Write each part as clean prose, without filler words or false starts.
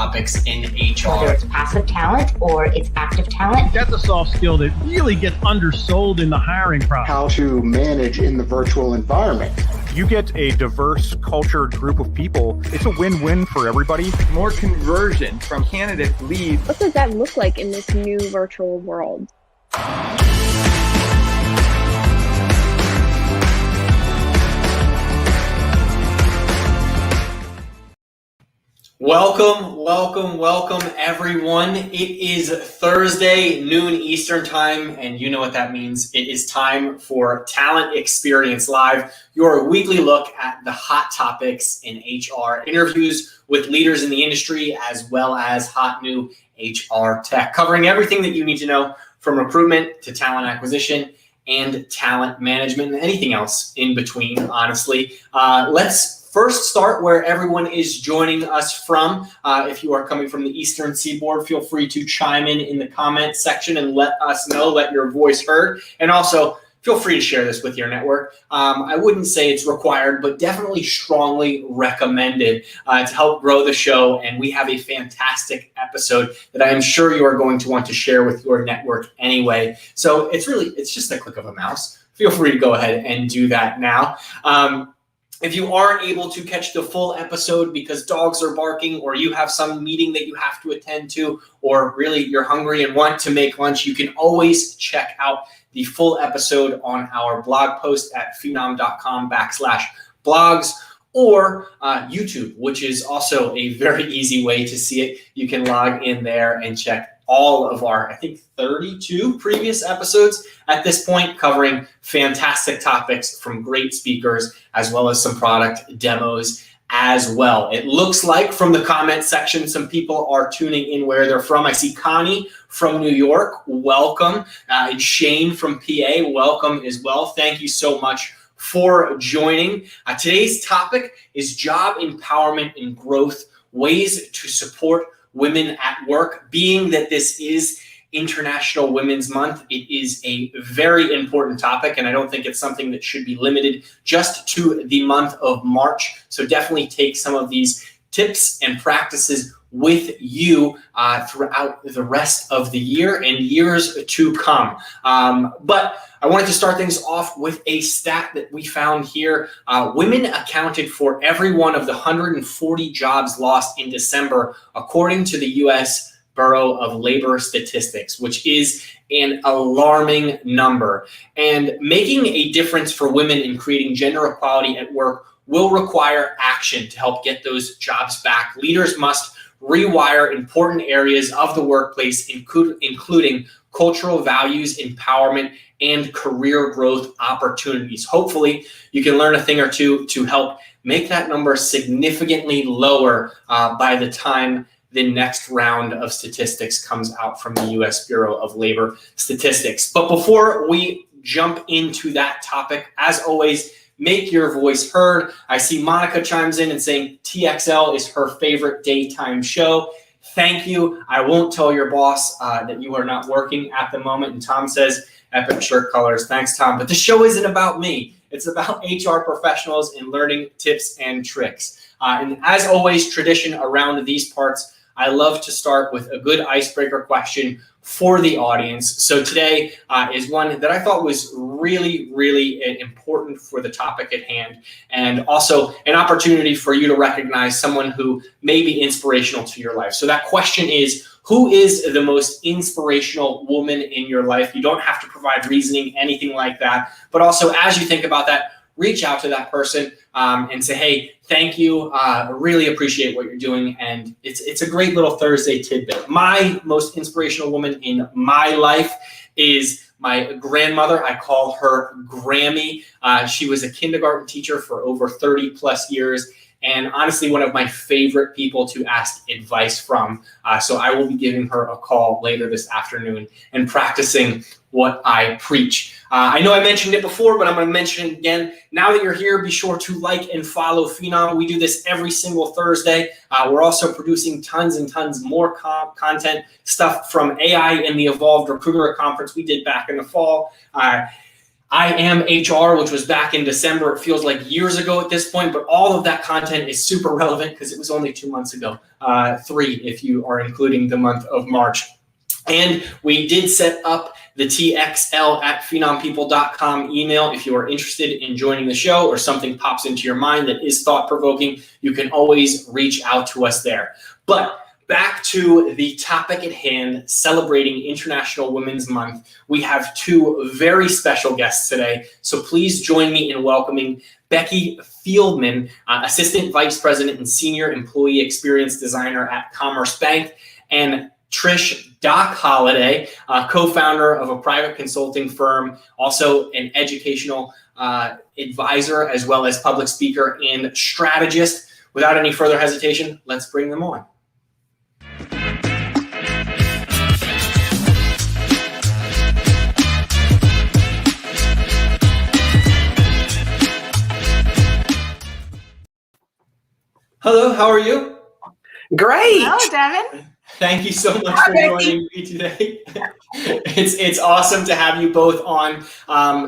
topics in HR. Whether it's passive talent or it's active talent. That's a soft skill that really gets undersold in the hiring process. How to manage in the virtual environment. You get a diverse, cultured group of people. It's a win-win for everybody. More conversion from candidate leads. What does that look like in this new virtual world? Welcome, everyone. It is Thursday, noon Eastern time, and you know what that means. It is time for Talent Experience Live, your weekly look at the hot topics in HR, interviews with leaders in the industry, as well as hot new HR tech, covering everything that you need to know from recruitment to talent acquisition and talent management and anything else in between, honestly. Let's first start where everyone is joining us from. If you are coming from the Eastern Seaboard, feel free to chime in the comment section and let us know, let your voice heard. And also, feel free to share this with your network. I wouldn't say it's required, but definitely strongly recommended to help grow the show. And we have a fantastic episode that I am sure you are going to want to share with your network anyway. So it's just a click of a mouse. Feel free to go ahead and do that now. If you aren't able to catch the full episode because dogs are barking or you have some meeting that you have to attend to, or really you're hungry and want to make lunch, you can always check out the full episode on our blog post at phenom.com/blogs or YouTube, which is also a very easy way to see it. You can log in there and check all of our, I think, 32 previous episodes at this point, covering fantastic topics from great speakers, as well as some product demos as well. It looks like from the comment section, some people are tuning in where they're from. I see Connie from New York, welcome. And Shane from PA, welcome as well. Thank you so much for joining. Today's topic is job empowerment and growth, ways to support women at work. Being that this is International Women's Month, it is a very important topic, and I don't think it's something that should be limited just to the month of March. So definitely take some of these tips and practices with you throughout the rest of the year and years to come. But I wanted to start things off with a stat that we found here. Women accounted for every one of the 140 jobs lost in December, according to the U.S. Bureau of Labor Statistics, which is an alarming number. And making a difference for women in creating gender equality at work will require action to help get those jobs back. Leaders must rewire important areas of the workplace, including cultural values, empowerment, and career growth opportunities. Hopefully, you can learn a thing or two to help make that number significantly lower by the time the next round of statistics comes out from the U.S. Bureau of Labor Statistics. But before we jump into that topic, as always, make your voice heard. I see Monica chimes in and saying TXL is her favorite daytime show. Thank you. I won't tell your boss that you are not working at the moment. And Tom says, epic shirt colors. Thanks, Tom. But the show isn't about me. It's about HR professionals and learning tips and tricks. And as always, tradition around these parts, I love to start with a good icebreaker question for the audience. So today is one that I thought was really, really important for the topic at hand, and also an opportunity for you to recognize someone who may be inspirational to your life. So that question is, who is the most inspirational woman in your life? You don't have to provide reasoning, anything like that. But also, as you think about that, reach out to that person and say, hey, thank you. I really appreciate what you're doing. And it's a great little Thursday tidbit. My most inspirational woman in my life is my grandmother. I call her Grammy. She was a kindergarten teacher for over 30 plus years. And honestly, one of my favorite people to ask advice from. So I will be giving her a call later this afternoon and practicing what I preach. I know I mentioned it before, but I'm going to mention it again. Now that you're here, be sure to like and follow Phenom. We do this every single Thursday. We're also producing tons and tons more content, stuff from AI and the Evolved Recruiter Conference we did back in the fall. I Am HR, which was back in December. It feels like years ago at this point, but all of that content is super relevant because it was only 2 months ago. 3 if you are including the month of March. And we did set up the txl@phenompeople.com email. If you are interested in joining the show or something pops into your mind that is thought-provoking, you can always reach out to us there. But back to the topic at hand, celebrating International Women's Month. We have 2 very special guests today, so please join me in welcoming Becki Feldmann, Assistant Vice President and Senior Employee Experience Designer at Commerce Bank, and Trish Holliday, co-founder of a private consulting firm, also an educational advisor, as well as public speaker and strategist. Without any further hesitation, let's bring them on. Hello, how are you? Great. Hello, Devin. Thank you so much for joining me today. It's awesome to have you both on.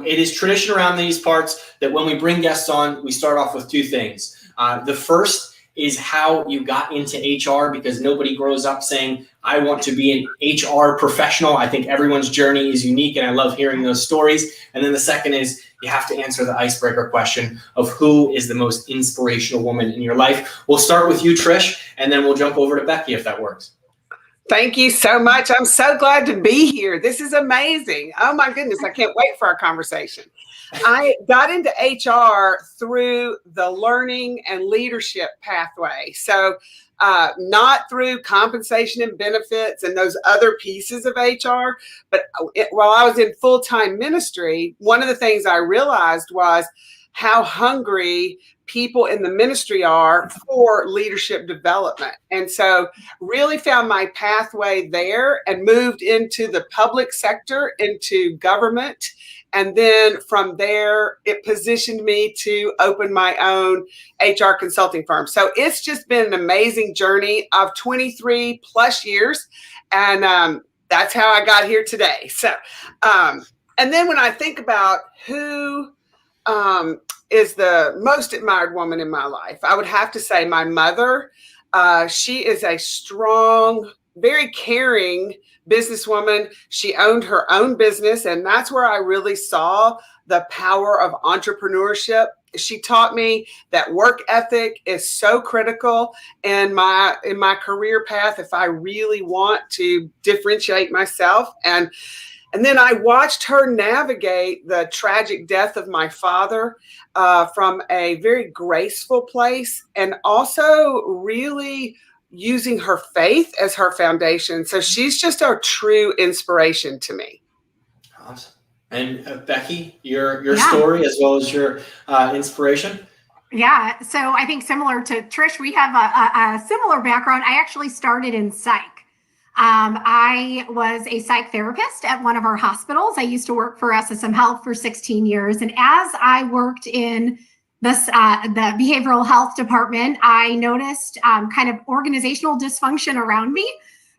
It is tradition around these parts that when we bring guests on, we start off with 2 things. The first is how you got into HR, because nobody grows up saying, I want to be an HR professional. I think everyone's journey is unique, and I love hearing those stories. And then the second is you have to answer the icebreaker question of who is the most inspirational woman in your life. We'll start with you, Trish, and then we'll jump over to Becki if that works. Thank you so much. I'm so glad to be here. This is amazing. Oh my goodness, I can't wait for our conversation. I got into HR through the learning and leadership pathway. So not through compensation and benefits and those other pieces of HR, but while I was in full-time ministry, one of the things I realized was how hungry people in the ministry are for leadership development. And so really found my pathway there and moved into the public sector, into government. And then from there, it positioned me to open my own HR consulting firm. So it's just been an amazing journey of 23 plus years. And that's how I got here today. So, and then when I think about who is the most admired woman in my life, I would have to say my mother. She is a strong, very caring businesswoman. She owned her own business, and that's where I really saw the power of entrepreneurship. She taught me that work ethic is so critical in my career path if I really want to differentiate myself. And then I watched her navigate the tragic death of my father from a very graceful place, and also really using her faith as her foundation. So she's just a true inspiration to me. Awesome. And Becki, your story as well as your inspiration? Yeah, so I think similar to Trish, we have a similar background. I actually started in psych. I was a psych therapist at one of our hospitals. I used to work for SSM Health for 16 years. And as I worked in the behavioral health department, I noticed kind of organizational dysfunction around me.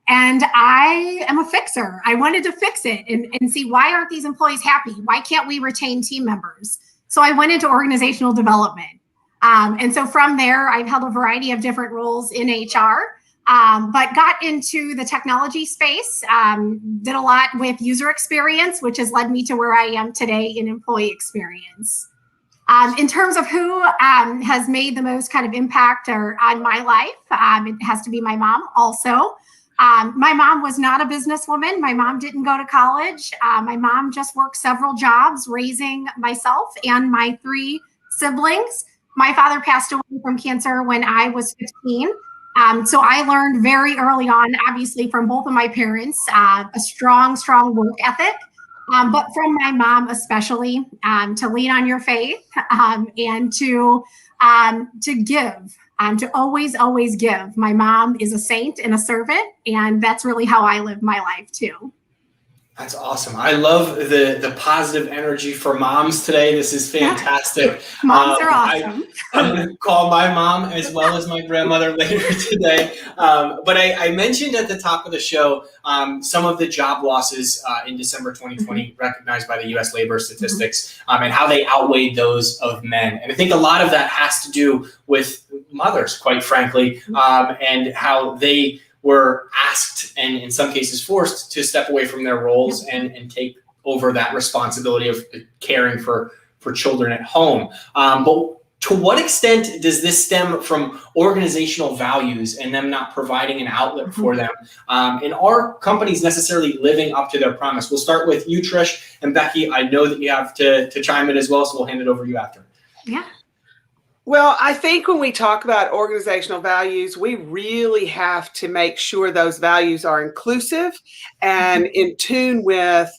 And I am a fixer. I wanted to fix it and see, why aren't these employees happy? Why can't we retain team members? So I went into organizational development. And so from there, I've held a variety of different roles in HR. But got into the technology space, did a lot with user experience, which has led me to where I am today in employee experience. In terms of who has made the most kind of impact on my life, it has to be my mom also. My mom was not a businesswoman. My mom didn't go to college. My mom just worked several jobs raising myself and my 3 siblings. My father passed away from cancer when I was 15. So I learned very early on, obviously from both of my parents, a strong work ethic, but from my mom especially, to lean on your faith and to give, to always give. My mom is a saint and a servant, and that's really how I live my life too. That's awesome. I love the positive energy for moms today. This is fantastic. Moms are awesome. I'm going to call my mom as well as my grandmother later today. But I mentioned at the top of the show some of the job losses in December 2020 recognized by the U.S. labor statistics and how they outweighed those of men. And I think a lot of that has to do with mothers, quite frankly, and how they were asked and in some cases forced to step away from their roles and take over that responsibility of caring for children at home. But to what extent does this stem from organizational values and them not providing an outlet for them? And are companies necessarily living up to their promise? We'll start with you, Trish, and Becki. I know that you have to chime in as well, so we'll hand it over to you after. Yeah. Well, I think when we talk about organizational values, we really have to make sure those values are inclusive and in tune with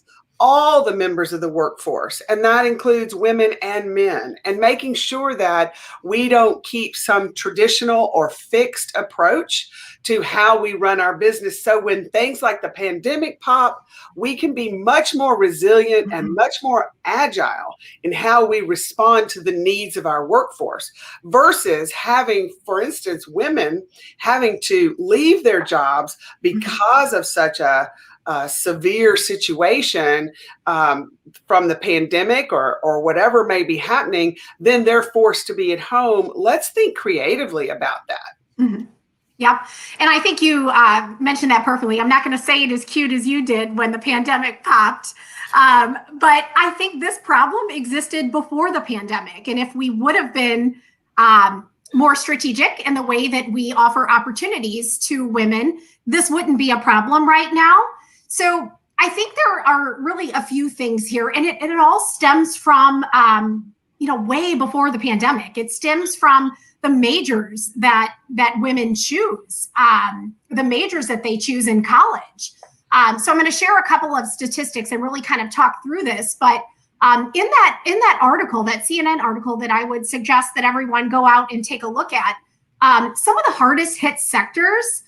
all the members of the workforce. And that includes women and men, and making sure that we don't keep some traditional or fixed approach to how we run our business. So when things like the pandemic pop, we can be much more resilient and much more agile in how we respond to the needs of our workforce versus having, for instance, women having to leave their jobs because of such a severe situation from the pandemic or whatever may be happening. Then they're forced to be at home. Let's think creatively about that. Yep. And I think you mentioned that perfectly. I'm not going to say it as cute as you did when the pandemic popped. But I think this problem existed before the pandemic. And if we would have been more strategic in the way that we offer opportunities to women, this wouldn't be a problem right now. So I think there are really a few things here. And it all stems from, way before the pandemic. It stems from the majors that women choose, the majors that they choose in college. So I'm going to share a couple of statistics and really kind of talk through this. But in that article, that CNN article that I would suggest that everyone go out and take a look at, some of the hardest hit sectors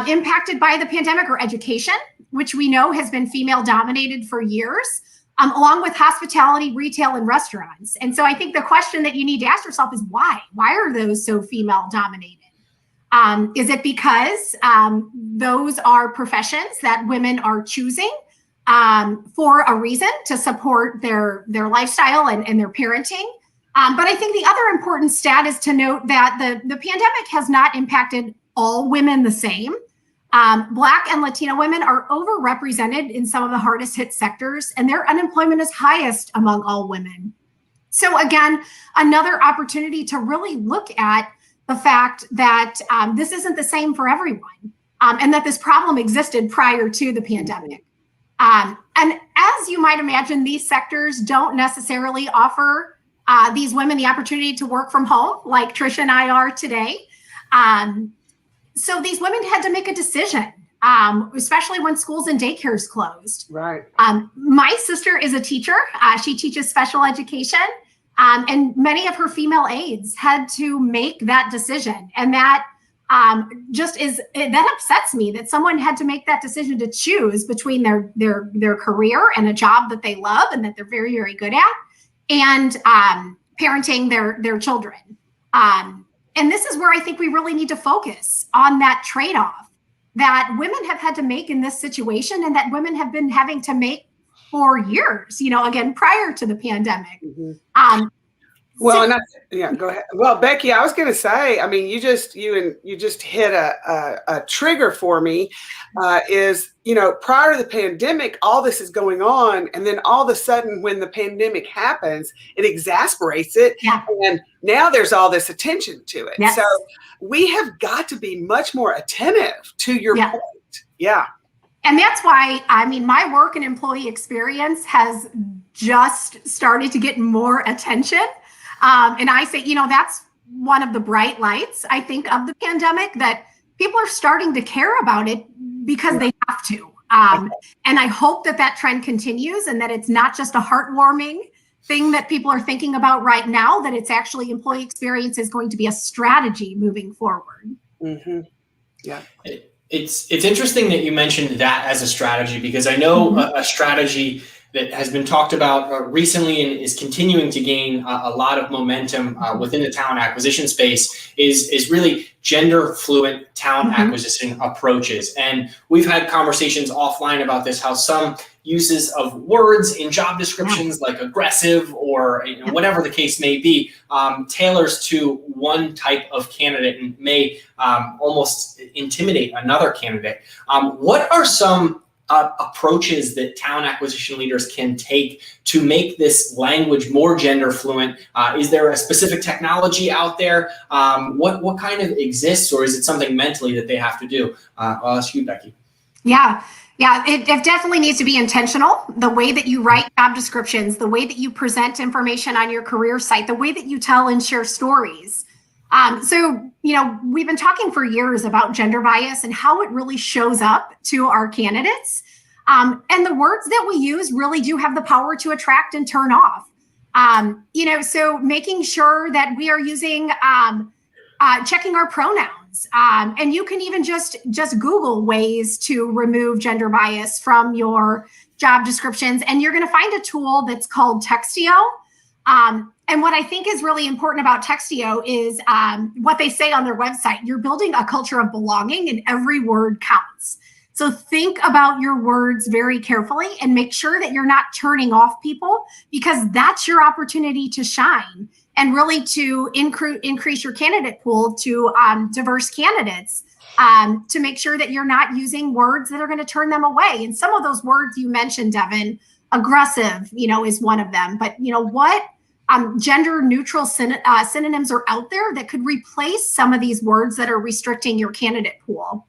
impacted by the pandemic are education, which we know has been female dominated for years, along with hospitality, retail, and restaurants. And so I think the question that you need to ask yourself is why? Why are those so female dominated? Is it because those are professions that women are choosing for a reason to support their lifestyle and their parenting? But I think the other important stat is to note that the pandemic has not impacted all women the same. Black and Latino women are overrepresented in some of the hardest hit sectors, and their unemployment is highest among all women. So again, another opportunity to really look at the fact that this isn't the same for everyone, and that this problem existed prior to the pandemic. And as you might imagine, these sectors don't necessarily offer these women the opportunity to work from home like Trish and I are today. So these women had to make a decision, especially when schools and daycares closed. Right. My sister is a teacher. She teaches special education, and many of her female aides had to make that decision. And that that upsets me that someone had to make that decision to choose between their career and a job that they love and that they're very, very good at, and parenting their children. And this is where I think we really need to focus on that trade-off that women have had to make in this situation, and that women have been having to make for years, again, prior to the pandemic. Well, go ahead. Well, Becki, I was going to say, I mean, you just hit a trigger for me. Is prior to the pandemic, all this is going on, and then all of a sudden, when the pandemic happens, it exasperates it, and now there's all this attention to it. Yes. So we have got to be much more attentive to your point. Yeah. And that's why, my work and employee experience has just started to get more attention. And I say, that's one of the bright lights, I think, of the pandemic, that people are starting to care about it because they have to. And I hope that trend continues, and that it's not just a heartwarming thing that people are thinking about right now, that it's actually employee experience is going to be a strategy moving forward. Mm-hmm. Yeah. It's interesting that you mentioned that as a strategy, because I know a strategy that has been talked about recently and is continuing to gain a lot of momentum within the talent acquisition space is really gender fluent talent acquisition approaches. And we've had conversations offline about this, how some uses of words in job descriptions like aggressive or whatever the case may be tailors to one type of candidate and may almost intimidate another candidate. What are some approaches that talent acquisition leaders can take to make this language more gender fluent? Is there a specific technology out there? What kind of exists, or is it something mentally that they have to do? I'll ask you, Becki. Yeah, it definitely needs to be intentional. The way that you write job descriptions, the way that you present information on your career site, the way that you tell and share stories. So, we've been talking for years about gender bias and how it really shows up to our candidates. And the words that we use really do have the power to attract and turn off. So making sure that we are using, checking our pronouns. And you can even just Google ways to remove gender bias from your job descriptions. And you're going to find a tool that's called Textio. And what I think is really important about Textio is what they say on their website. You're building a culture of belonging and every word counts. So think about your words very carefully and make sure that you're not turning off people, because that's your opportunity to shine and really to increase your candidate pool to diverse candidates, to make sure that you're not using words that are going to turn them away. And some of those words you mentioned, Devin, aggressive, is one of them. But what gender neutral synonyms are out there that could replace some of these words that are restricting your candidate pool?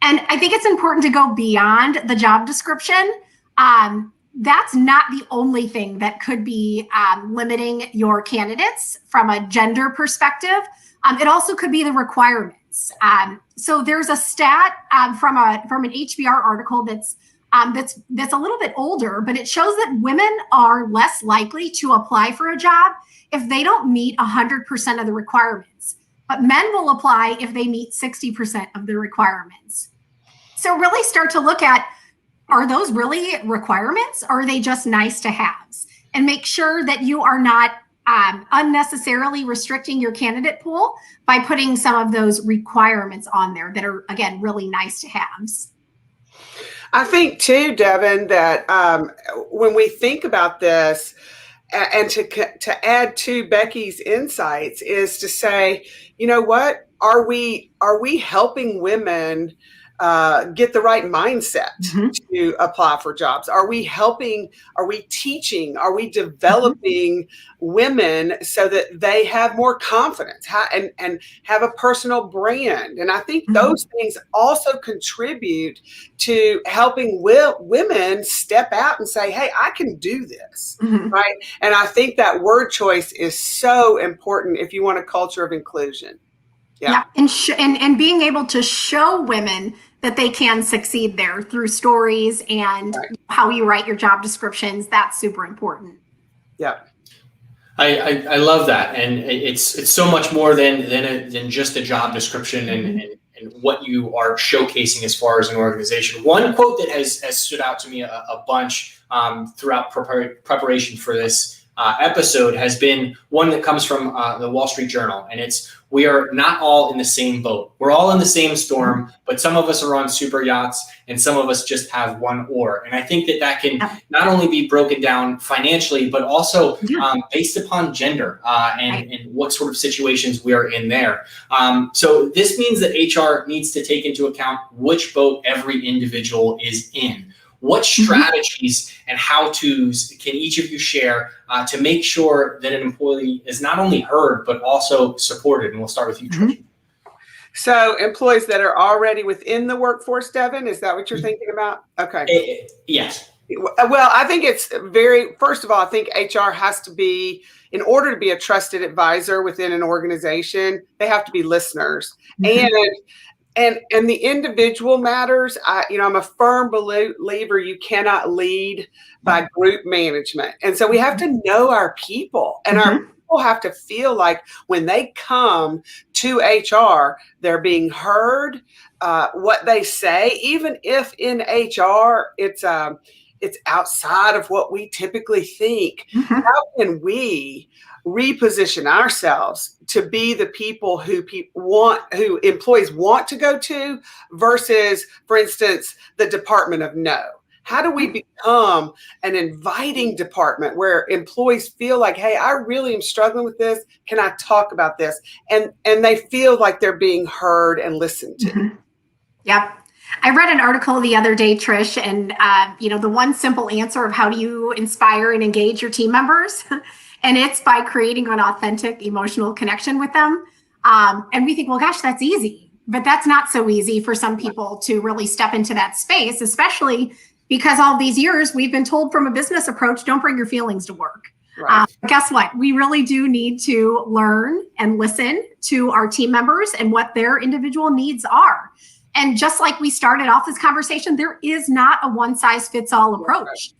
And I think it's important to go beyond the job description. That's not the only thing that could be limiting your candidates from a gender perspective. It also could be the requirements. So there's a stat from an HBR article that's a little bit older, but it shows that women are less likely to apply for a job if they don't meet 100% of the requirements. But men will apply if they meet 60% of the requirements. So really start to look at, are those really requirements? Or are they just nice to haves? And make sure that you are not unnecessarily restricting your candidate pool by putting some of those requirements on there that are, again, really nice to haves. I think too, Devin, that when we think about this, and to add to Becki's insights, is to say, what are we helping women get the right mindset to apply for jobs? Are we helping? Are we teaching? Are we developing women so that they have more confidence and have a personal brand? And I think those things also contribute to helping women step out and say, hey, I can do this, right? And I think that word choice is so important if you want a culture of inclusion. Yeah. And being able to show women that they can succeed there through stories and how you write your job descriptions. That's super important. Yeah. I love that. And it's so much more than just a job description and what you are showcasing as far as an organization. One quote that has stood out to me a bunch throughout preparation for this episode has been one that comes from the Wall Street Journal. And it's, we are not all in the same boat. We're all in the same storm, but some of us are on super yachts and some of us just have one oar. And I think that can not only be broken down financially, but also based upon gender and what sort of situations we are in there. So this means that HR needs to take into account which boat every individual is in. What strategies and how-tos can each of you share to make sure that an employee is not only heard, but also supported? And we'll start with you, Trish. So employees that are already within the workforce, Devin, is that what you're thinking about? Okay. Yes. Well, I think it's first of all, I think HR has to be, in order to be a trusted advisor within an organization, they have to be listeners. And the individual matters. I'm a firm believer you cannot lead by group management. And so we have to know our people, and our people have to feel like when they come to HR, they're being heard, what they say, even if in HR it's outside of what we typically think. How can we reposition ourselves to be the people who who employees want to go to versus, for instance, the department of no? How do we become an inviting department where employees feel like, hey, I really am struggling with this. Can I talk about this? And they feel like they're being heard and listened to. Yep. I read an article the other day, Trish, and the one simple answer of how do you inspire and engage your team members, and it's by creating an authentic emotional connection with them. And we think, well, gosh, that's easy, but that's not so easy for some people to really step into that space, especially because all these years we've been told from a business approach, don't bring your feelings to work. Right. Guess what? We really do need to learn and listen to our team members and what their individual needs are. And just like we started off this conversation, there is not a one size fits all approach.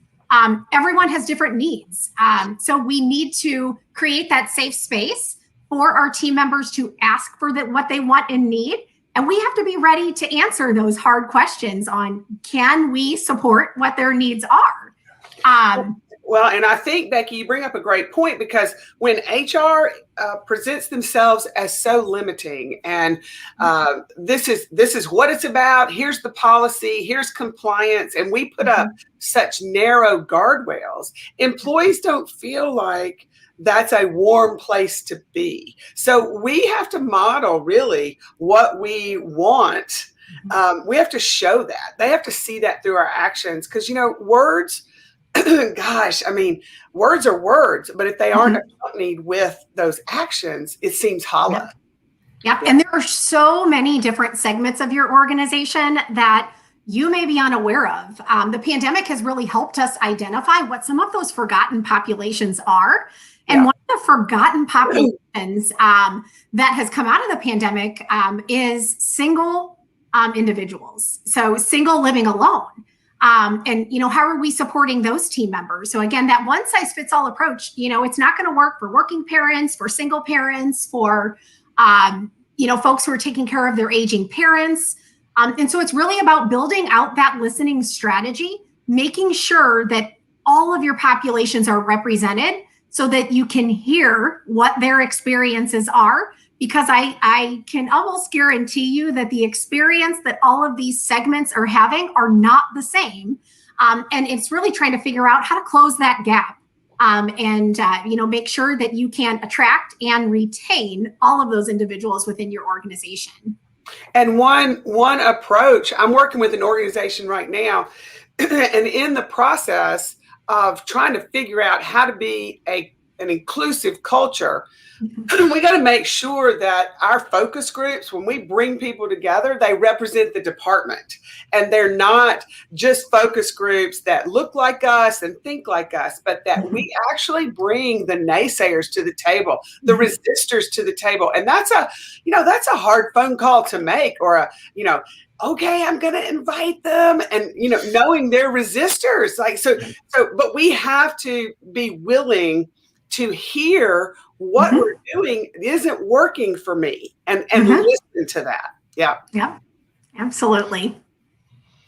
Everyone has different needs. So we need to create that safe space for our team members to ask for what they want and need. And we have to be ready to answer those hard questions on, can we support what their needs are? Well, and I think, Becki, you bring up a great point, because when HR presents themselves as so limiting and this is what it's about, here's the policy, here's compliance, and we put up such narrow guardrails, employees don't feel like that's a warm place to be. So we have to model really what we want. We have to show that. They have to see that through our actions, because, words, gosh, I mean, words are words, but if they aren't accompanied with those actions, it seems hollow. Yep. And there are so many different segments of your organization that you may be unaware of. The pandemic has really helped us identify what some of those forgotten populations are. And one of the forgotten populations that has come out of the pandemic is single individuals. So single living alone. And, how are we supporting those team members? So again, that one size fits all approach, it's not going to work for working parents, for single parents, for, folks who are taking care of their aging parents. And so it's really about building out that listening strategy, making sure that all of your populations are represented so that you can hear what their experiences are, because I can almost guarantee you that the experience that all of these segments are having are not the same. And it's really trying to figure out how to close that gap and make sure that you can attract and retain all of those individuals within your organization. And one approach, I'm working with an organization right now, and in the process of trying to figure out how to be an inclusive culture, we got to make sure that our focus groups, when we bring people together, they represent the department, and they're not just focus groups that look like us and think like us, but that we actually bring the naysayers to the table, the resistors to the table. And that's a hard phone call to make, or okay, I'm going to invite them, and, knowing they're resistors, but we have to be willing to hear what we're doing isn't working for me, and listen to that. Yeah, absolutely.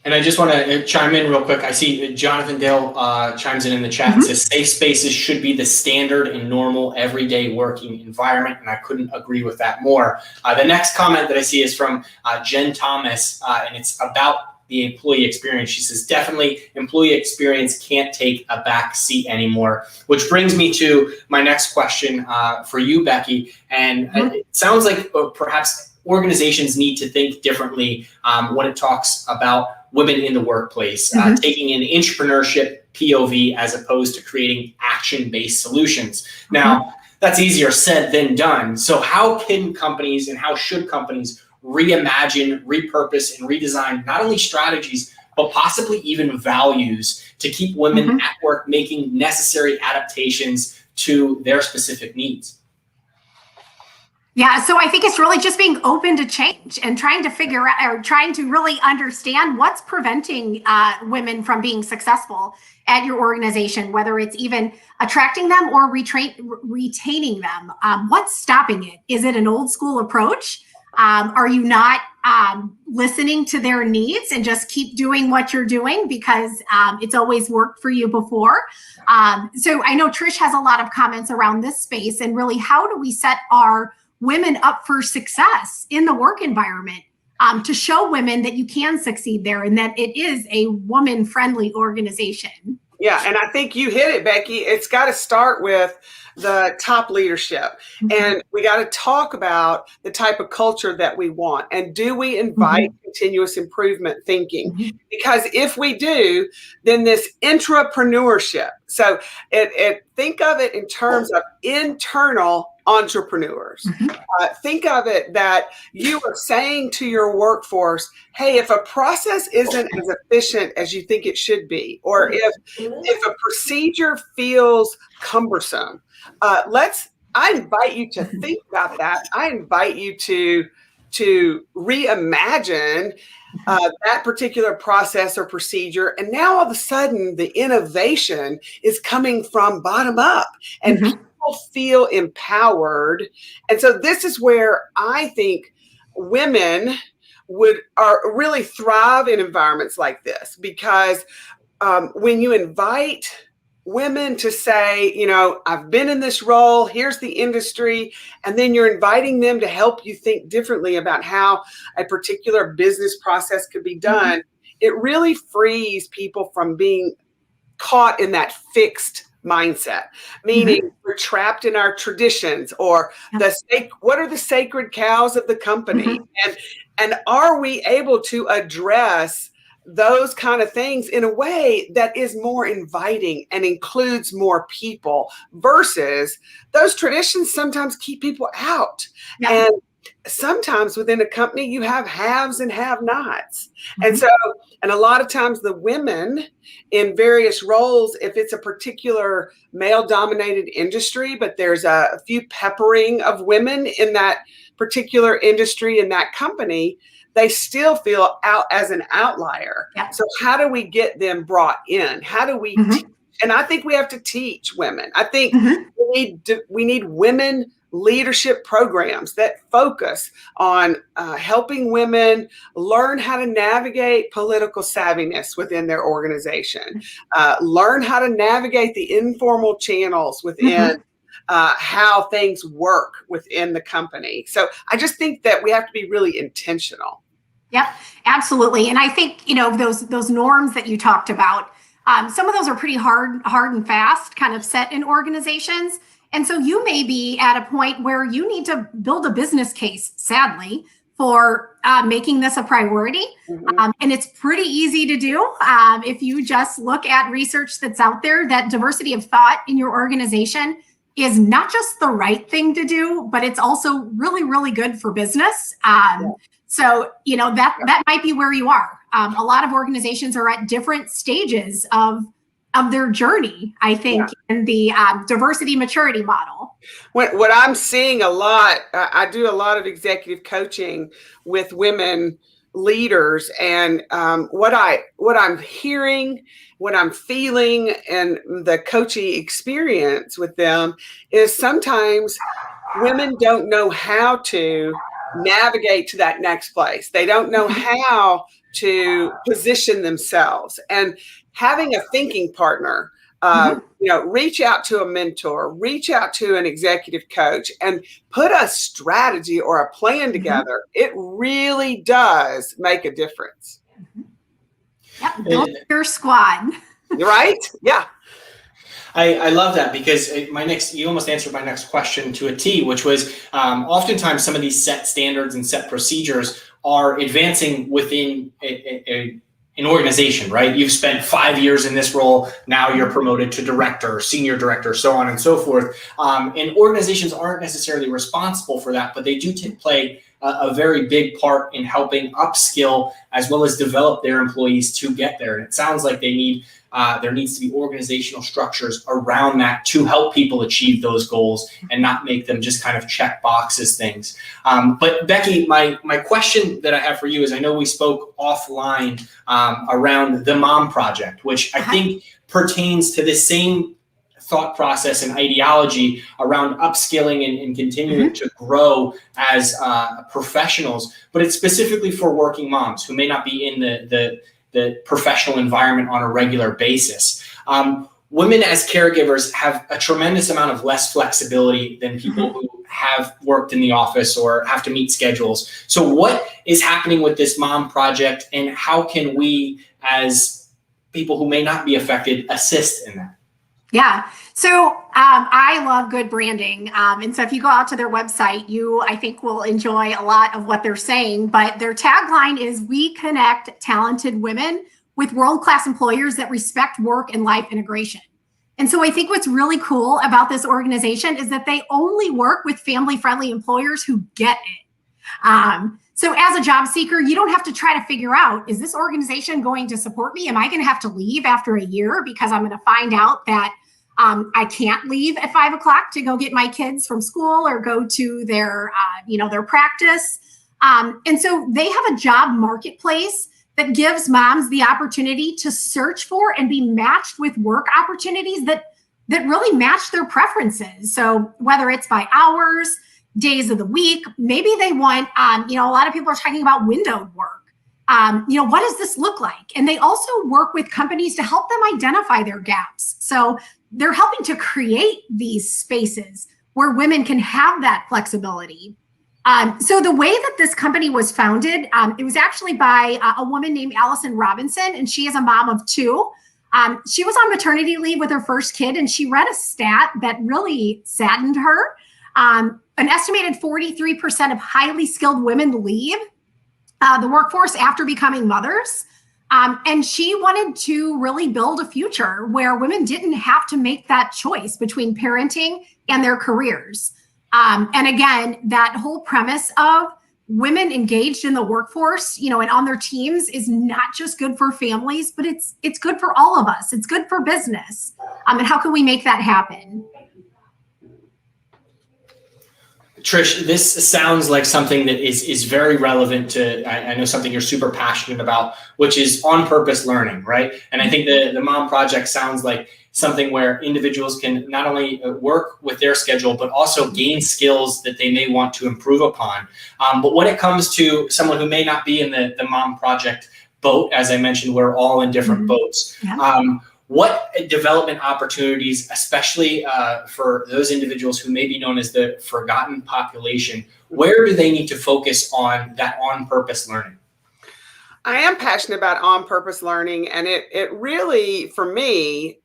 And I just want to chime in real quick. I see Jonathan Dale chimes in the chat and says safe spaces should be the standard and normal everyday working environment. And I couldn't agree with that more. The next comment that I see is from Jen Thomas, and it's about the employee experience. She says, definitely employee experience can't take a back seat anymore, which brings me to my next question for you, Becki. And it sounds like perhaps organizations need to think differently when it talks about women in the workplace, taking an entrepreneurship POV as opposed to creating action-based solutions. Now, that's easier said than done. So how can companies and how should companies reimagine, repurpose, and redesign not only strategies, but possibly even values to keep women at work making necessary adaptations to their specific needs? Yeah, so I think it's really just being open to change and trying to figure out, or trying to really understand what's preventing women from being successful at your organization, whether it's even attracting them or retaining them. What's stopping it? Is it an old school approach? Are you not listening to their needs and just keep doing what you're doing because it's always worked for you before? So I know Trish has a lot of comments around this space, and really, how do we set our women up for success in the work environment, to show women that you can succeed there and that it is a woman-friendly organization? Yeah, and I think you hit it, Becki. It's got to start with the top leadership. And we got to talk about the type of culture that we want. And do we invite continuous improvement thinking? Because if we do, then this intrapreneurship. So think of it in terms of internal entrepreneurs. Think of it that you are saying to your workforce, hey, if a process isn't as efficient as you think it should be, or if a procedure feels cumbersome, I invite you to think about that. I invite you to reimagine that particular process or procedure. And now all of a sudden the innovation is coming from bottom up, and people feel empowered. And so this is where I think women really thrive in environments like this, because when you invite women to say, you know, I've been in this role, here's the industry, and then you're inviting them to help you think differently about how a particular business process could be done, it really frees people from being caught in that fixed mindset, meaning we're trapped in our traditions, or what are the sacred cows of the company, and are we able to address those kind of things in a way that is more inviting and includes more people, versus those traditions sometimes keep people out. And sometimes within a company you have haves and have-nots. And so, and a lot of times the women in various roles, if it's a particular male-dominated industry, but there's a few peppering of women in that particular industry, in that company, they still feel out as an outlier. So how do we get them brought in? How do we teach? And I think we have to teach women. I think we need women leadership programs that focus on helping women learn how to navigate political savviness within their organization, learn how to navigate the informal channels within how things work within the company. So I just think that we have to be really intentional. Yep, absolutely. And I think, you know, those norms that you talked about, some of those are pretty hard and fast, kind of set in organizations. And so you may be at a point where you need to build a business case, sadly, for making this a priority. And it's pretty easy to do if you just look at research that's out there, that diversity of thought in your organization is not just the right thing to do, but it's also really, really good for business. So, you know, that might be where you are. A lot of organizations are at different stages of their journey, I think, in the diversity maturity model. What I'm seeing a lot, I do a lot of executive coaching with women leaders, and what I'm hearing, what I'm feeling, and the coaching experience with them is sometimes women don't know how to navigate to that next place. They don't know how to position themselves, and having a thinking partner, you know, reach out to a mentor, reach out to an executive coach, and put a strategy or a plan together. It really does make a difference. Build your squad. Right? Yeah. I love that, because you almost answered my next question to a T, which was oftentimes some of these set standards and set procedures are advancing within an organization, right? You've spent 5 years in this role. Now you're promoted to director, senior director, so on and so forth. And organizations aren't necessarily responsible for that, but they do play a very big part in helping upskill as well as develop their employees to get there. And it sounds like they need there needs to be organizational structures around that to help people achieve those goals and not make them just kind of check boxes things. But Becki, my question that I have for you is, I know we spoke offline around the Mom Project, which I think pertains to the same thought process and ideology around upskilling and continuing to grow as professionals, but it's specifically for working moms who may not be in the professional environment on a regular basis. Women as caregivers have a tremendous amount of less flexibility than people who have worked in the office or have to meet schedules. So what is happening with this Mom Project, and how can we, as people who may not be affected, assist in that? Yeah. So I love good branding. And so if you go out to their website, you, I think, will enjoy a lot of what they're saying. But their tagline is, "We connect talented women with world-class employers that respect work and life integration." And so I think what's really cool about this organization is that they only work with family-friendly employers who get it. So as a job seeker, you don't have to try to figure out, is this organization going to support me? Am I going to have to leave after a year because I'm going to find out that I can't leave at 5 o'clock to go get my kids from school or go to their, their practice. And so they have a job marketplace that gives moms the opportunity to search for and be matched with work opportunities that really match their preferences. So whether it's by hours, days of the week, maybe they want, a lot of people are talking about windowed work. What does this look like? And they also work with companies to help them identify their gaps. So they're helping to create these spaces where women can have that flexibility. So the way that this company was founded, it was actually by a woman named Allison Robinson, and she is a mom of 2. She was on maternity leave with her first kid, and she read a stat that really saddened her. An estimated 43% of highly skilled women leave the workforce after becoming mothers. And she wanted to really build a future where women didn't have to make that choice between parenting and their careers. And again, that whole premise of women engaged in the workforce, and on their teams is not just good for families, but it's good for all of us. It's good for business. And how can we make that happen? Trish, this sounds like something that is very relevant to, I know, something you're super passionate about, which is on-purpose learning, right? And I think the Mom Project sounds like something where individuals can not only work with their schedule, but also gain skills that they may want to improve upon. But when it comes to someone who may not be in the Mom Project boat, as I mentioned, we're all in different boats. Yeah. What development opportunities, especially for those individuals who may be known as the forgotten population, where do they need to focus on that on-purpose learning? I am passionate about on-purpose learning, and it really, for me,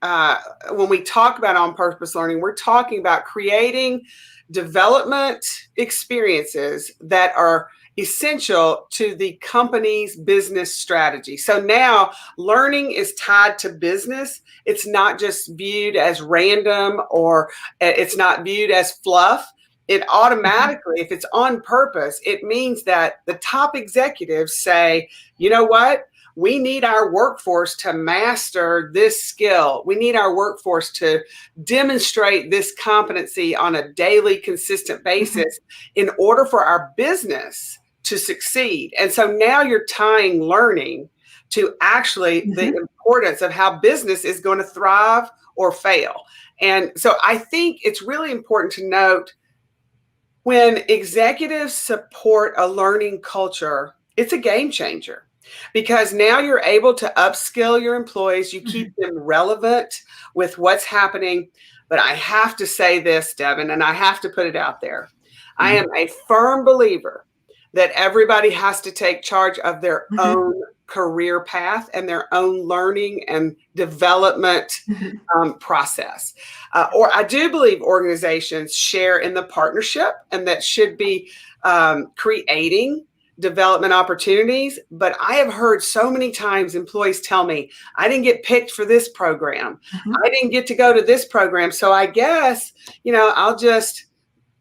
when we talk about on-purpose learning, we're talking about creating development experiences that are essential to the company's business strategy. So now learning is tied to business. It's not just viewed as random, or it's not viewed as fluff. It automatically, if it's on purpose, it means that the top executives say, you know what? We need our workforce to master this skill. We need our workforce to demonstrate this competency on a daily, consistent basis in order for our business to succeed. And so now you're tying learning to actually the importance of how business is going to thrive or fail. And so I think it's really important to note, when executives support a learning culture, it's a game changer, because now you're able to upskill your employees. You keep them relevant with what's happening. But I have to say this, Devin, and I have to put it out there. I am a firm believer that everybody has to take charge of their own career path and their own learning and development process. Or I do believe organizations share in the partnership, and that should be creating development opportunities. But I have heard so many times employees tell me, I didn't get picked for this program. I didn't get to go to this program. So I guess, I'll just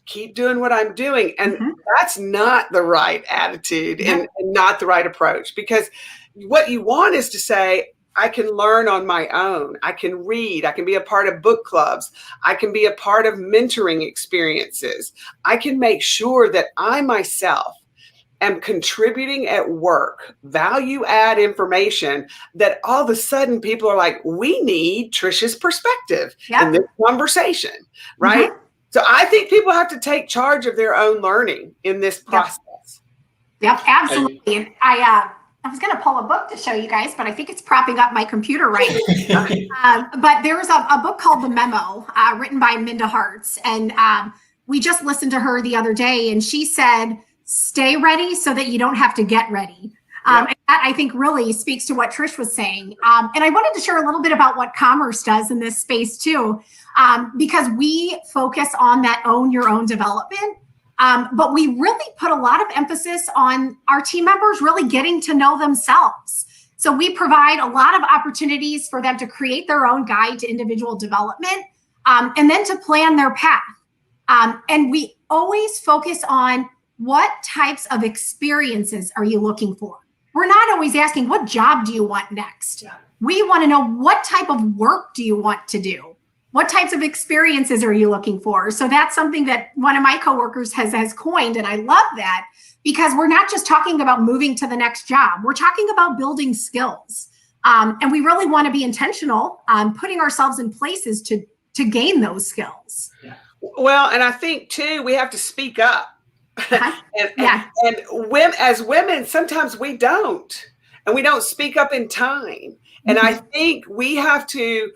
keep doing what I'm doing. And that's not the right attitude and not the right approach, because what you want is to say, I can learn on my own. I can read. I can be a part of book clubs. I can be a part of mentoring experiences. I can make sure that I myself am contributing at work, value add information that all of a sudden people are like, we need Trish's perspective in this conversation, right? So I think people have to take charge of their own learning in this process. Yep, absolutely. And I was going to pull a book to show you guys, but I think it's propping up my computer right now. But there was a book called The Memo, written by Minda Harts. And we just listened to her the other day, and she said, stay ready so that you don't have to get ready. And that, I think, really speaks to what Trish was saying. And I wanted to share a little bit about what commerce does in this space too, because we focus on that own your own development. But we really put a lot of emphasis on our team members really getting to know themselves. So we provide a lot of opportunities for them to create their own guide to individual development, and then to plan their path. And we always focus on what types of experiences are you looking for? We're not always asking, what job do you want next? We want to know, what type of work do you want to do? What types of experiences are you looking for? So that's something that one of my coworkers has coined, and I love that, because we're not just talking about moving to the next job. We're talking about building skills. And we really want to be intentional on putting ourselves in places to gain those skills. Well, and I think too, we have to speak up. And women, as women, sometimes we don't, and we don't speak up in time. And I think we have to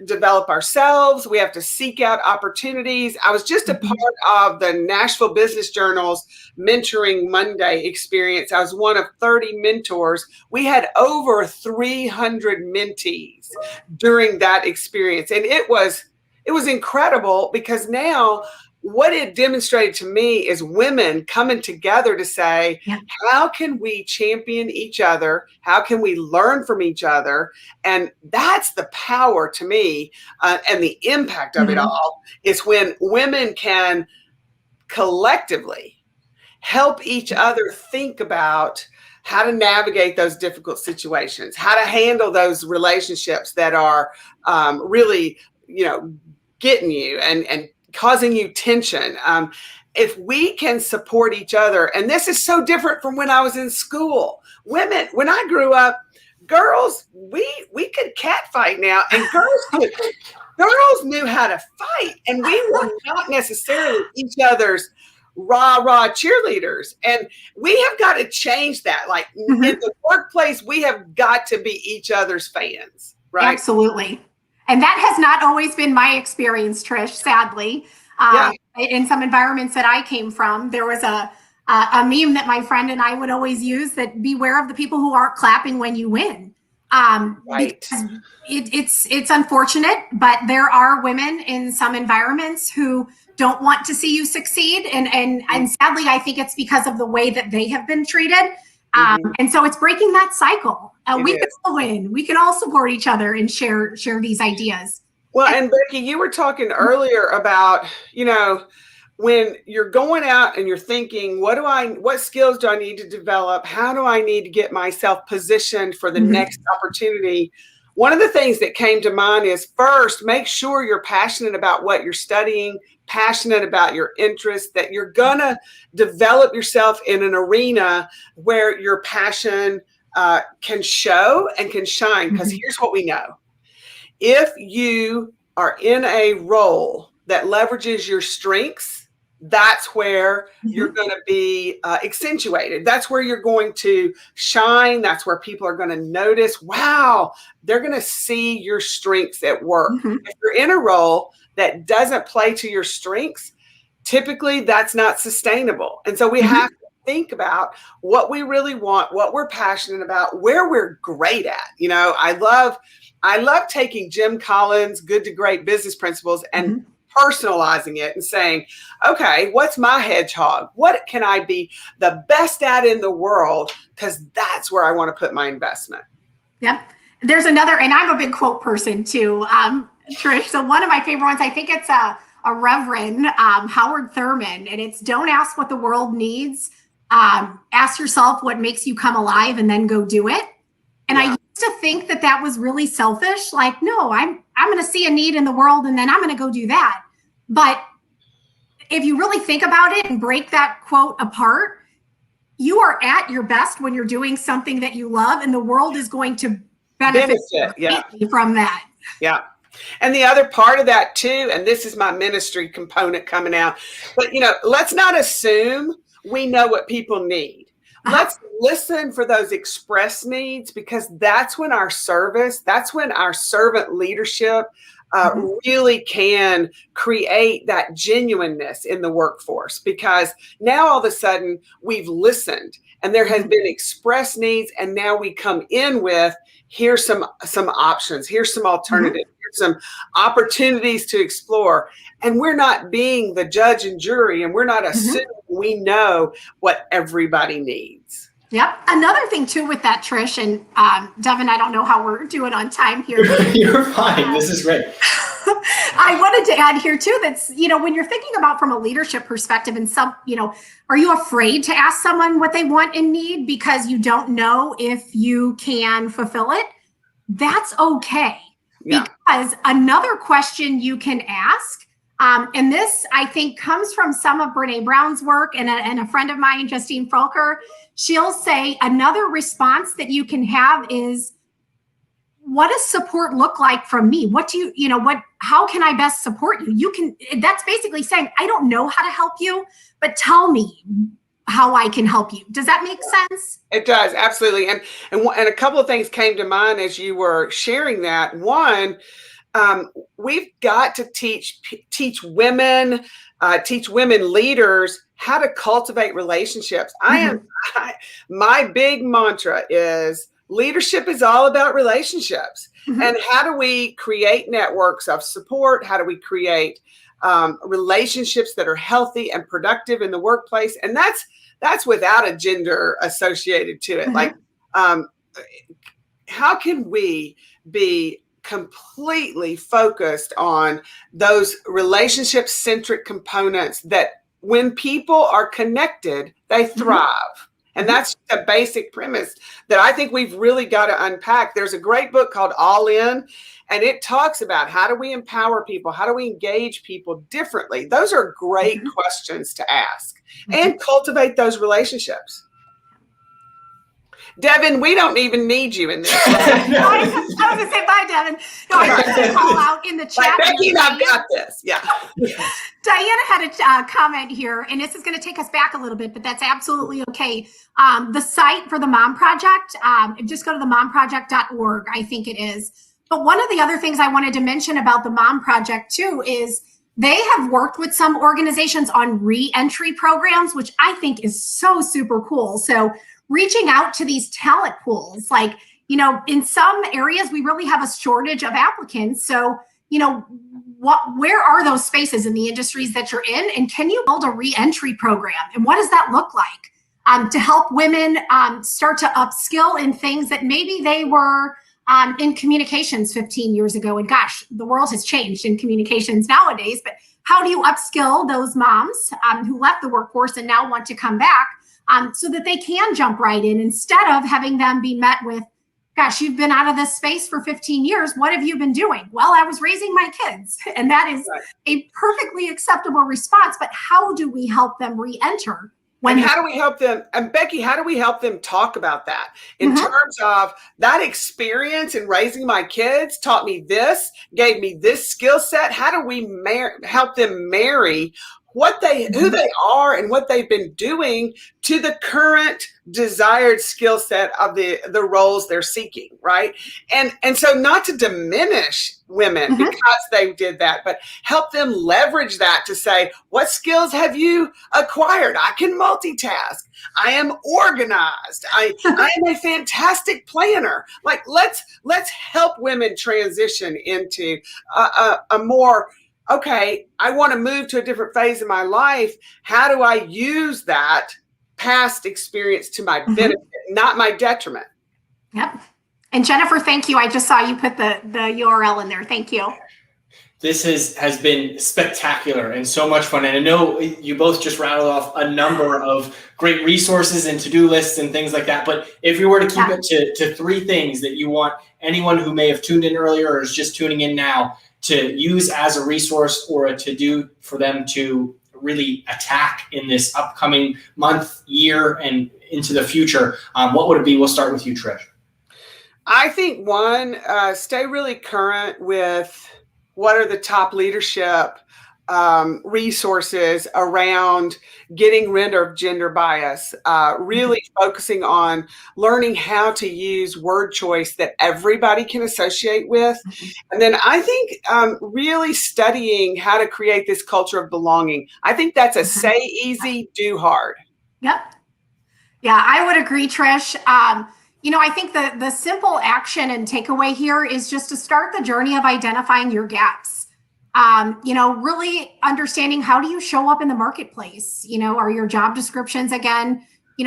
develop ourselves. We have to seek out opportunities. I was just a part of the Nashville Business Journal's Mentoring Monday experience. I was one of 30 mentors. We had over 300 mentees during that experience, and it was incredible, because now what it demonstrated to me is women coming together to say, how can we champion each other? How can we learn from each other? And that's the power to me, and the impact of it all is when women can collectively help each other think about how to navigate those difficult situations, how to handle those relationships that are really, getting you and causing you tension. If we can support each other, and this is so different from when I was in school. Women, when I grew up, girls, we could catfight now, and girls knew how to fight, and we were not necessarily each other's rah cheerleaders. And we have got to change that. Like in the workplace, we have got to be each other's fans, right? Absolutely. And that has not always been my experience, Trish, sadly. In some environments that I came from, there was a meme that my friend and I would always use, that beware of the people who aren't clapping when you win. Because it's unfortunate, but there are women in some environments who don't want to see you succeed. And sadly, I think it's because of the way that they have been treated. And so it's breaking that cycle. We can all win. We can all support each other and share these ideas. Well, and Becki, you were talking earlier about, when you're going out and you're thinking, what skills do I need to develop? How do I need to get myself positioned for the next opportunity? One of the things that came to mind is, first, make sure you're passionate about what you're studying, passionate about your interests, that you're going to develop yourself in an arena where your passion can show and can shine. Because here's what we know. If you are in a role that leverages your strengths, that's where you're going to be accentuated. That's where you're going to shine. That's where people are going to notice, wow, they're going to see your strengths at work. If you're in a role that doesn't play to your strengths, typically that's not sustainable. And so we have to think about what we really want, what we're passionate about, where we're great at. I love taking Jim Collins' Good to Great business principles and personalizing it and saying, okay, what's my hedgehog? What can I be the best at in the world? Because that's where I want to put my investment. Yep. There's another, and I'm a big quote person too, Trish. So one of my favorite ones, I think it's a Reverend Howard Thurman, and it's, don't ask what the world needs. Ask yourself what makes you come alive, and then go do it. And I use to think that that was really selfish. Like, no, I'm going to see a need in the world and then I'm going to go do that. But if you really think about it and break that quote apart, you are at your best when you're doing something that you love, and the world is going to benefit from that. Yeah. And the other part of that too, and this is my ministry component coming out, but let's not assume we know what people need. Let's listen for those express needs, because that's when our servant leadership really can create that genuineness in the workforce, because now all of a sudden we've listened and there has been express needs, and now we come in with, here's some options, here's some alternatives, here's some opportunities to explore, and we're not being the judge and jury, and we're not assuming we know what everybody needs. Yep. Another thing too with that, Trish, and Devin, I don't know how we're doing on time here. You're fine. This is great. I wanted to add here too, that's, when you're thinking about from a leadership perspective, and are you afraid to ask someone what they want and need because you don't know if you can fulfill it? That's okay. Yeah. Because another question you can ask, and this I think comes from some of Brene Brown's work, and a friend of mine, Justine Fulker, she'll say another response that you can have is, what does support look like from me? What do how can I best support you? That's basically saying, I don't know how to help you, but tell me how I can help you. Does that make sense? It does, absolutely. And a couple of things came to mind as you were sharing that. One, we've got to teach women leaders how to cultivate relationships. My big mantra is, leadership is all about relationships. And how do we create networks of support? How do we create relationships that are healthy and productive in the workplace? And that's without a gender associated to it. Like, how can we be completely focused on those relationship-centric components that when people are connected, they thrive? And that's a basic premise that I think we've really got to unpack. There's a great book called All In, and it talks about how do we empower people? How do we engage people differently? Those are great questions to ask and cultivate those relationships. Devin, we don't even need you in this. I was going to say bye, Devin. No, I just want to call out in the chat. Becki and I've got this. Yeah. Diana had a comment here, and this is going to take us back a little bit, but that's absolutely okay. The site for the Mom Project, just go to themomproject.org, I think it is. But one of the other things I wanted to mention about the Mom Project too is they have worked with some organizations on re-entry programs, which I think is so super cool. So reaching out to these talent pools, like, in some areas we really have a shortage of applicants. So, where are those spaces in the industries that you're in? And can you build a re-entry program? And what does that look like to help women start to upskill in things that maybe they were in communications 15 years ago? And gosh, the world has changed in communications nowadays, but how do you upskill those moms who left the workforce and now want to come back? So that they can jump right in, instead of having them be met with, gosh, you've been out of this space for 15 years. What have you been doing? Well, I was raising my kids. And that is a perfectly acceptable response. But how do we help them re-enter? And how do we help them? And Becki, how do we help them talk about that in terms of that experience in raising my kids taught me this, gave me this skill set? How do we help them marry who they are and what they've been doing to the current desired skill set of the roles they're seeking, right? And so not to diminish women because they did that, but help them leverage that to say, what skills have you acquired? I can multitask. I am organized. I am a fantastic planner. Like, let's help women transition into a more, okay, I want to move to a different phase of my life. How do I use that past experience to my benefit, not my detriment? Yep. And Jennifer, thank you. I just saw you put the URL in there. Thank you. This has been spectacular and so much fun. And I know you both just rattled off a number of great resources and to-do lists and things like that. But if you were to keep it to 3 things that you want anyone who may have tuned in earlier or is just tuning in now to use as a resource or a to-do for them to really attack in this upcoming month, year, and into the future, what would it be? We'll start with you, Trish. I think one, stay really current with what are the top leadership resources around getting rid of gender bias, really focusing on learning how to use word choice that everybody can associate with. And then I think really studying how to create this culture of belonging. I think that's a say easy, do hard. Yep. Yeah, I would agree, Trish. I think the simple action and takeaway here is just to start the journey of identifying your gaps. Really understanding, how do you show up in the marketplace? Are your job descriptions, again,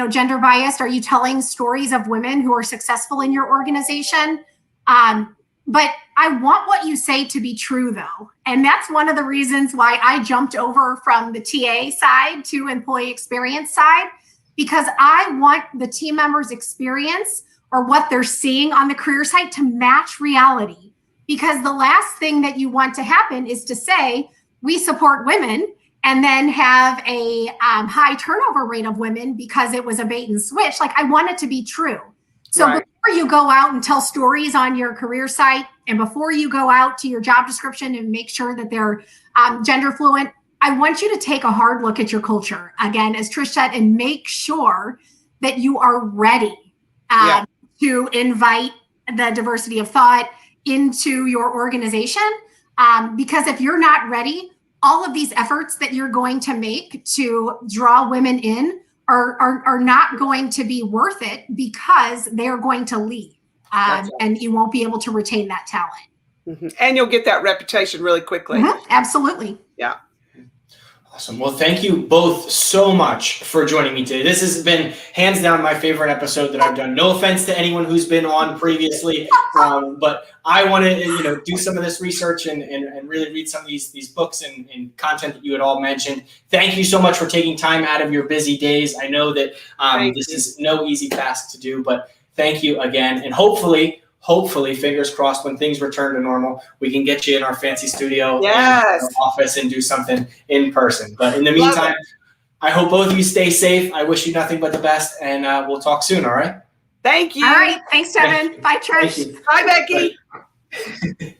gender biased? Are you telling stories of women who are successful in your organization? But I want what you say to be true, though. And that's one of the reasons why I jumped over from the TA side to employee experience side, because I want the team members' experience or what they're seeing on the career site to match reality. Because the last thing that you want to happen is to say, we support women, and then have a high turnover rate of women because it was a bait and switch. Like, I want it to be true. So before you go out and tell stories on your career site, and before you go out to your job description and make sure that they're gender fluent, I want you to take a hard look at your culture, again, as Trish said, and make sure that you are ready to invite the diversity of thought into your organization. Because if you're not ready, all of these efforts that you're going to make to draw women in are not going to be worth it, because they're going to leave, and you won't be able to retain that talent. And you'll get that reputation really quickly. Absolutely. Yeah. Awesome. Well, thank you both so much for joining me today. This has been hands down my favorite episode that I've done. No offense to anyone who's been on previously, but I want to, do some of this research and really read some of these books and content that you had all mentioned. Thank you so much for taking time out of your busy days. I know that this is no easy task to do, but thank you again. And hopefully, fingers crossed, when things return to normal, we can get you in our fancy studio and our office and do something in person. But in the meantime, I hope both of you stay safe. I wish you nothing but the best, and we'll talk soon. All right. Thank you. All right. Thanks, Devin. Bye, Trish. Bye, Becki.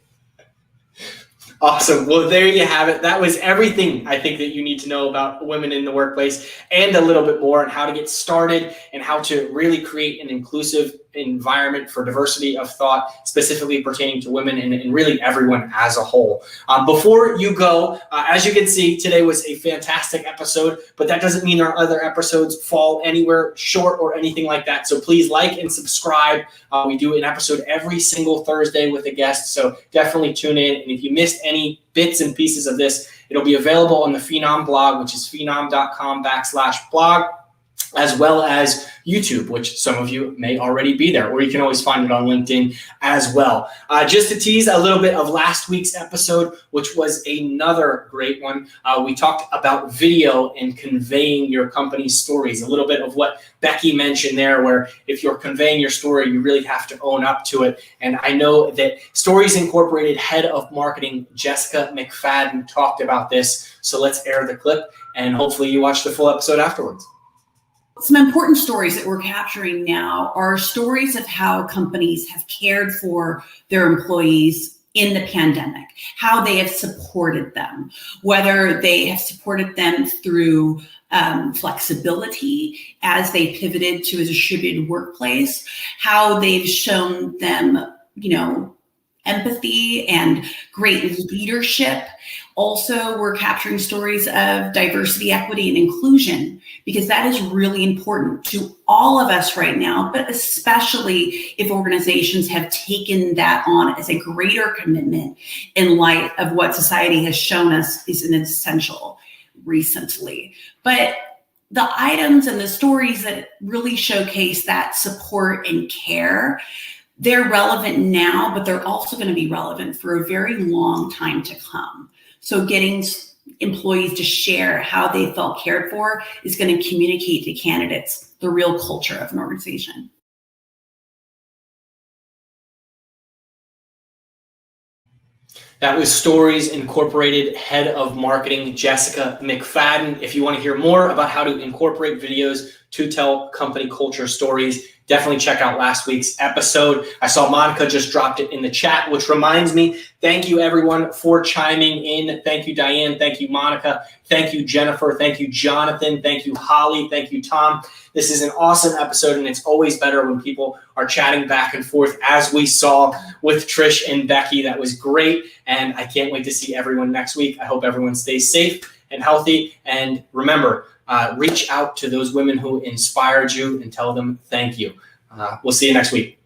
Awesome. Well, there you have it. That was everything I think that you need to know about women in the workplace, and a little bit more on how to get started and how to really create an inclusive environment for diversity of thought, specifically pertaining to women and really everyone as a whole. Before you go, as you can see, today was a fantastic episode, but that doesn't mean our other episodes fall anywhere short or anything like that. So please like and subscribe. We do an episode every single Thursday with a guest, so definitely tune in. And if you missed any bits and pieces of this, it'll be available on the Phenom blog, which is phenom.com/blog, as well as YouTube, which some of you may already be there, or you can always find it on LinkedIn as well. Just to tease a little bit of last week's episode, which was another great one. We talked about video and conveying your company's stories, a little bit of what Becki mentioned there, where if you're conveying your story, you really have to own up to it. And I know that Stories Incorporated head of marketing, Jessica McFadden, talked about this. So let's air the clip, and hopefully you watch the full episode afterwards. Some important stories that we're capturing now are stories of how companies have cared for their employees in the pandemic, how they have supported them, whether they have supported them through flexibility as they pivoted to a distributed workplace, how they've shown them, empathy and great leadership. Also, we're capturing stories of diversity, equity, and inclusion, because that is really important to all of us right now, but especially if organizations have taken that on as a greater commitment in light of what society has shown us is an essential recently. But the items and the stories that really showcase that support and care, they're relevant now, but they're also going to be relevant for a very long time to come. So getting employees to share how they felt cared for is going to communicate to candidates the real culture of an organization. That was Stories Incorporated Head of Marketing, Jessica McFadden. If you want to hear more about how to incorporate videos to tell company culture stories, definitely check out last week's episode. I saw Monica just dropped it in the chat, which reminds me, thank you everyone for chiming in. Thank you, Diane. Thank you, Monica. Thank you, Jennifer. Thank you, Jonathan. Thank you, Holly. Thank you, Tom. This is an awesome episode, and it's always better when people are chatting back and forth, as we saw with Trish and Becki. That was great, and I can't wait to see everyone next week. I hope everyone stays safe and healthy, and remember, reach out to those women who inspired you and tell them thank you. We'll see you next week.